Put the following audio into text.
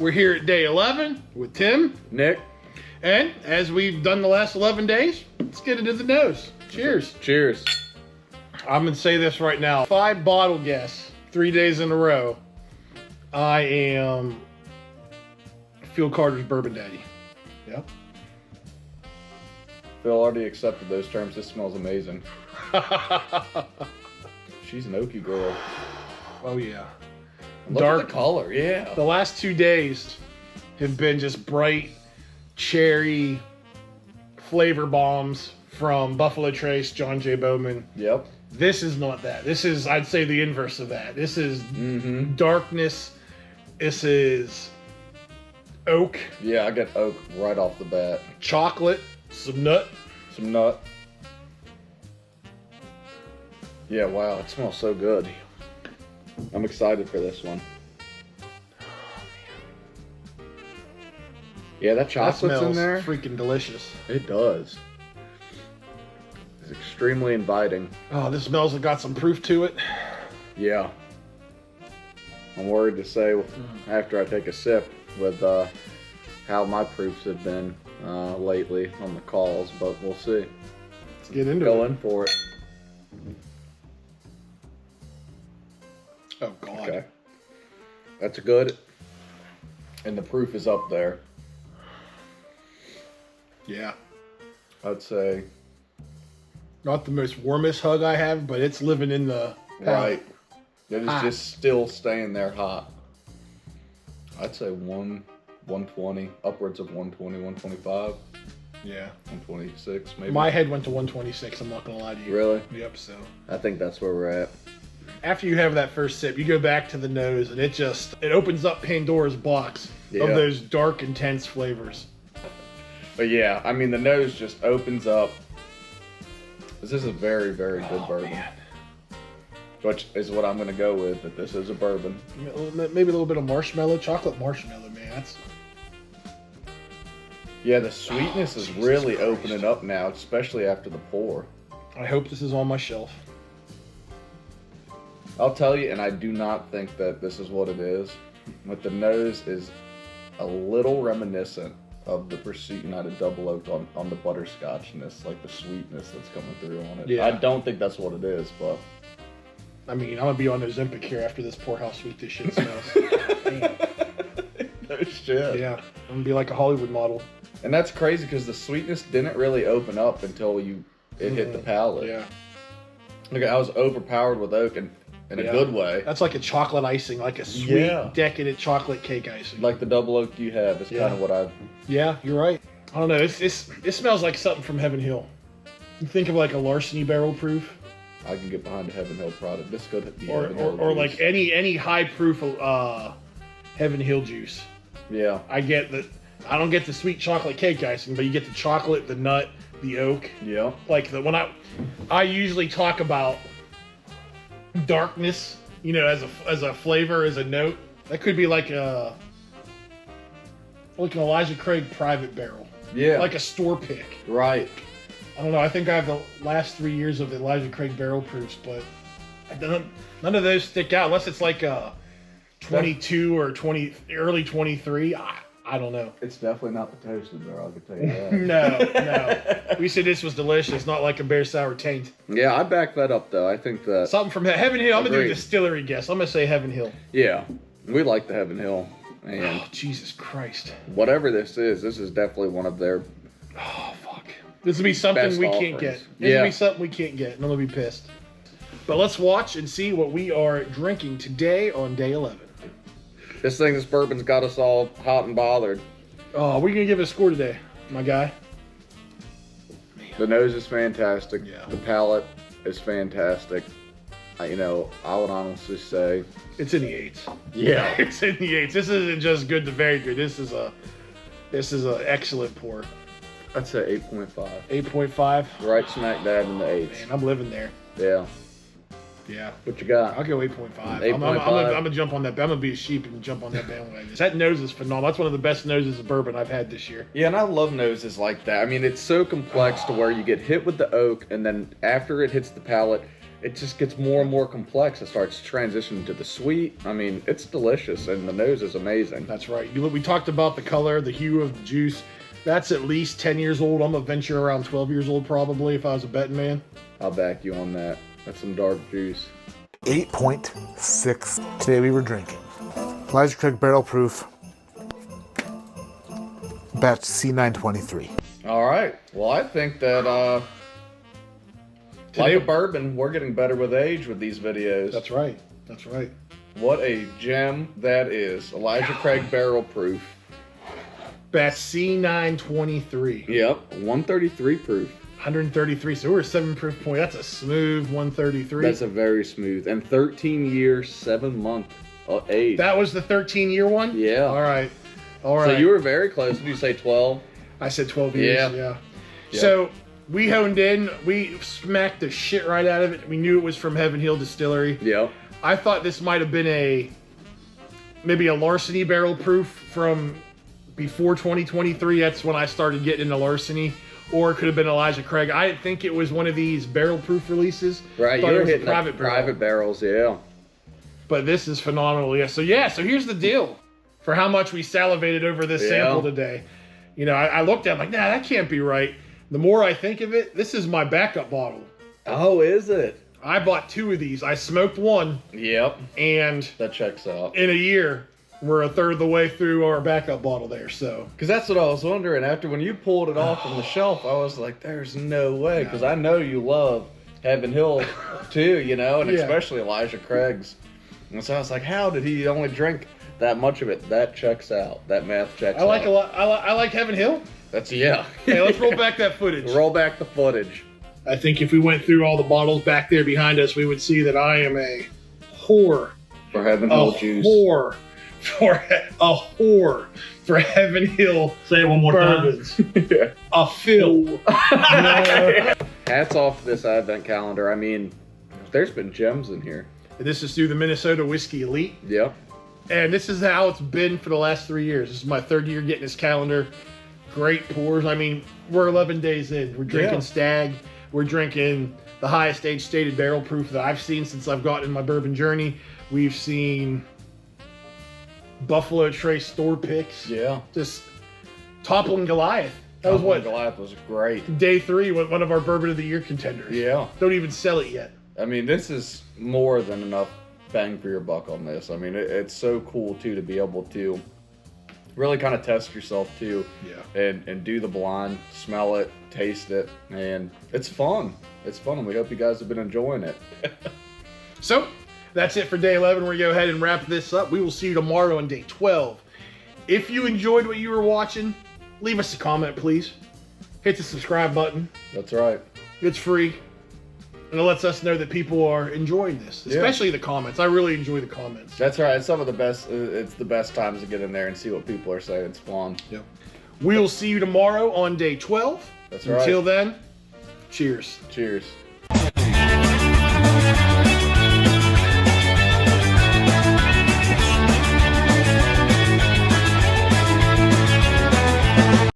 We're here at day 11 with Tim. Nick. And as we've done the last 11 days, let's get into the nose. Cheers. Cheers. I'm going to say this right now. 5 bottle guess, 3 days in a row. I am Phil Carter's Bourbon Daddy. Yep. Phil already accepted those terms. This smells amazing. She's an oaky girl. Oh, yeah. Look at the color, yeah. The last 2 days have been just bright, cherry flavor bombs from Buffalo Trace, John J. Bowman. Yep. This is not that. This is, I'd say, the inverse of that. This is darkness. This is oak. Yeah, I get oak right off the bat. Chocolate. Some nut. Some nut. Yeah, wow, it smells so good. I'm excited for this one. Yeah, that chocolate's in there. Freaking delicious. It does. It's extremely inviting. Oh, this smells like got some proof to it. Yeah. I'm worried to say after I take a sip with how my proofs have been lately on the calls, but we'll see. Let's get into Go it. in for it. Oh, God. Okay. That's good. And the proof is up there. Yeah. I'd say. Not the most warmest hug I have, but it's living in the Right. It is hot. just still staying there hot. I'd say 120, upwards of 120, 125, Yeah. 126 maybe. My head went to 126, I'm not going to lie to you. Really? Yep, so. I think that's where we're at. After you have that first sip, you go back to the nose, and it opens up Pandora's box of those dark, intense flavors. But yeah, I mean, the nose just opens up. This is a very, very good bourbon. Man. Which is what I'm going to go with, that this is a bourbon. Maybe a little bit of marshmallow, chocolate marshmallow, man. That's. Yeah, the sweetness is Jesus really Christ. opening up now, especially after the pour. I hope this is on my shelf. I'll tell you, and I do not think that this is what it is, but the nose is a little reminiscent of the Pursuit United Double Oak on the butterscotchness, like the sweetness that's coming through on it. Yeah. I don't think that's what it is, but... I mean, I'm going to be on Ozempic here after this pour how sweet this shit smells. Damn. No shit. Yeah, I'm going to be like a Hollywood model. And that's crazy, because the sweetness didn't really open up until it hit the palate. Yeah. Look, I was overpowered with oak in a good way. That's like a chocolate icing, like a sweet, decadent chocolate cake icing. Like the double oak you have is kind of what I... Yeah, you're right. I don't know. It smells like something from Heaven Hill. You think of like a Larceny barrel proof, I can get behind a Heaven Hill product. This could be or Heaven Hill or juice. like any high proof Heaven Hill juice. Yeah. I don't get the sweet chocolate cake icing, but you get the chocolate, the nut, the oak. Yeah. Like when I usually talk about darkness, you know, as a flavor, as a note. That could be like an Elijah Craig private barrel. Yeah. Like a store pick. Right. I don't know. I think I have the last 3 years of the Elijah Craig barrel proofs, but none of those stick out unless it's like a 22 or 20, early 23. I don't know. It's definitely not the toasted barrel, I can tell you that. No. We said this was delicious, not like a bear sour taint. Yeah, I back that up though. I think that... Something from Heaven Hill. I'm going to do a Agreed. distillery guess. I'm going to say Heaven Hill. Yeah. We like the Heaven Hill. And Oh, Jesus Christ. whatever this is definitely one of their... Oh, fuck. This will be something Best we can't get. offerings. This will Yeah. be something we can't get, and I'm going to be pissed. But let's watch and see what we are drinking today on day 11. This bourbon's got us all hot and bothered. Oh, we're going to give it a score today, my guy. The nose is fantastic. Yeah. The palate is fantastic. I would honestly say... It's in the 8s. Yeah. It's in the 8s. This isn't just good to very good. This is an excellent pour. I'd say 8.5. 8.5. Right smack dab in the 8s. Man, I'm living there. Yeah. Yeah. What you got? I'll go 8.5. 8.5. I'm gonna jump on that. I'm gonna be a sheep and jump on that bandwagon. That nose is phenomenal. That's one of the best noses of bourbon I've had this year. Yeah, and I love noses like that. I mean, it's so complex to where you get hit with the oak, and then after it hits the palate, it just gets more and more complex. It starts transitioning to the sweet. I mean, it's delicious, and the nose is amazing. That's right. We talked about the color, the hue of the juice. That's at least 10 years old. I'm gonna venture around 12 years old probably if I was a betting man. I'll back you on that. That's some dark juice. 8.6. Today we were drinking Elijah Craig Barrel Proof Batch C923. All right. Well, I think that like a bourbon, we're getting better with age with these videos. That's right. That's right. What a gem that is. Elijah Craig Barrel Proof. Batch C923. Yep. 133 proof. 133. So we're a 7 proof point. That's a smooth 133. That's a very smooth. And 13 year, 7 month age. That was the 13-year one? Yeah. All right. All right. So you were very close. Did you say 12? I said 12 years. Yeah. Yep. So we honed in. We smacked the shit right out of it. We knew it was from Heaven Hill Distillery. Yep. I thought this might have been maybe a Larceny barrel proof from before 2023. That's when I started getting into Larceny. Or it could have been Elijah Craig. I didn't think it was one of these barrel proof releases. Right, Thought you it were was a hitting private barrels, yeah. But this is phenomenal. Yeah. So here's the deal. For how much we salivated over this sample today. You know, I looked at it like, nah, that can't be right. The more I think of it, this is my backup bottle. Oh, is it? I bought 2 of these. I smoked one. Yep. And that checks out. In a year, we're a third of the way through our backup bottle there. So, because that's what I was wondering. After when you pulled it off from the shelf, I was like, "There's no way," because I know you love Heaven Hill too, you know, and especially Elijah Craig's. And so I was like, "How did he only drink that much of it?" That checks out. That math checks out. I like a lot. I like Heaven Hill. Hey, let's roll back that footage. Roll back the footage. I think if we went through all the bottles back there behind us, we would see that I am a whore for Heaven Hill juice. A whore for Heaven Hill. Say it one more bourbons. time. A fill. Hats off to this advent calendar. I mean, there's been gems in here. This is through the Minnesota Whiskey Elite. Yep. And this is how it's been for the last 3 years. This is my 3rd year getting this calendar. Great pours. I mean, we're 11 days in. We're drinking Stag. We're drinking the highest age stated barrel proof that I've seen since I've gotten in my bourbon journey. We've seen Buffalo Trace store picks. Yeah. Just toppling Goliath. That was what? Goliath was great. Day 3, one of our bourbon of the year contenders. Yeah. Don't even sell it yet. I mean, this is more than enough bang for your buck on this. I mean, it's so cool too to be able to really kind of test yourself too. Yeah. And do the blind, smell it, taste it, and it's fun. It's fun, and we hope you guys have been enjoying it. So, that's it for day 11. We're going to go ahead and wrap this up. We will see you tomorrow on day 12. If you enjoyed what you were watching, leave us a comment, please. Hit the subscribe button. That's right. It's free. And it lets us know that people are enjoying this, especially the comments. I really enjoy the comments. That's right. It's some of the best. It's the best times to get in there and see what people are saying. It's fun. Yep. We will see you tomorrow on day 12. That's right. Until then, cheers. Cheers.